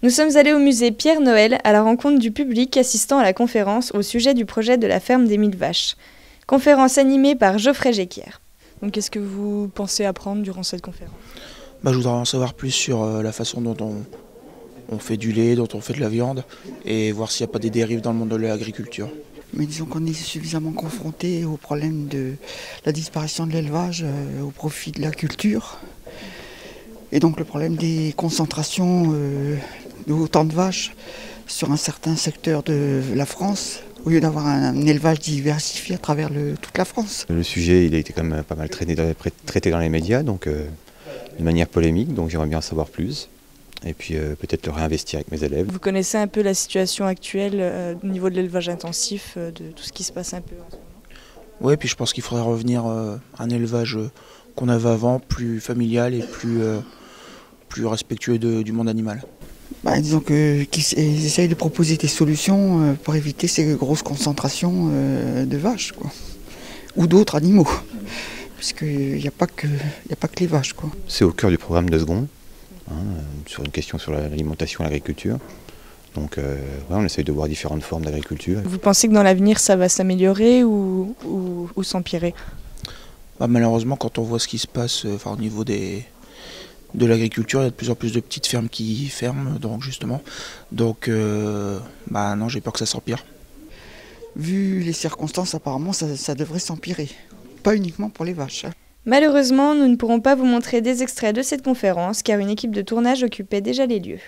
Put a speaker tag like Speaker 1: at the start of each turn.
Speaker 1: Nous sommes allés au musée Pierre Noël à la rencontre du public assistant à la conférence au sujet du projet de la ferme des 1000 vaches. Conférence animée par Geoffrey Jequière.
Speaker 2: Donc qu'est-ce que vous pensez apprendre durant cette conférence ?
Speaker 3: Je voudrais en savoir plus sur la façon dont on fait du lait, dont on fait de la viande, et voir s'il n'y a pas des dérives dans le monde de l'agriculture.
Speaker 4: Mais disons qu'on est suffisamment confronté au problème de la disparition de l'élevage au profit de la culture. Et donc le problème des concentrations de autant de vaches sur un certain secteur de la France, au lieu d'avoir un élevage diversifié à travers toute la France.
Speaker 5: Le sujet il a été quand même pas mal traité dans les médias, donc de manière polémique, donc j'aimerais bien en savoir plus. Et puis peut-être le réinvestir avec mes élèves.
Speaker 2: Vous connaissez un peu la situation actuelle au niveau de l'élevage intensif, de tout ce qui se passe un peu en ce moment ?
Speaker 3: Oui, puis je pense qu'il faudrait revenir à un élevage qu'on avait avant, plus familial et plus respectueux du monde animal.
Speaker 4: Disons qu'ils essayent de proposer des solutions pour éviter ces grosses concentrations de vaches, quoi. Ou d'autres animaux, puisqu'il n'y a pas que les vaches, quoi.
Speaker 5: C'est au cœur du programme de seconde. Sur une question sur l'alimentation et l'agriculture. Donc on essaye de voir différentes formes d'agriculture.
Speaker 2: Vous pensez que dans l'avenir ça va s'améliorer ou s'empirer ?
Speaker 3: Malheureusement, quand on voit ce qui se passe au niveau de l'agriculture, il y a de plus en plus de petites fermes qui ferment, donc non, j'ai peur que ça s'empire.
Speaker 4: Vu les circonstances, apparemment ça devrait s'empirer. Pas uniquement pour les vaches.
Speaker 1: Malheureusement, nous ne pourrons pas vous montrer des extraits de cette conférence car une équipe de tournage occupait déjà les lieux.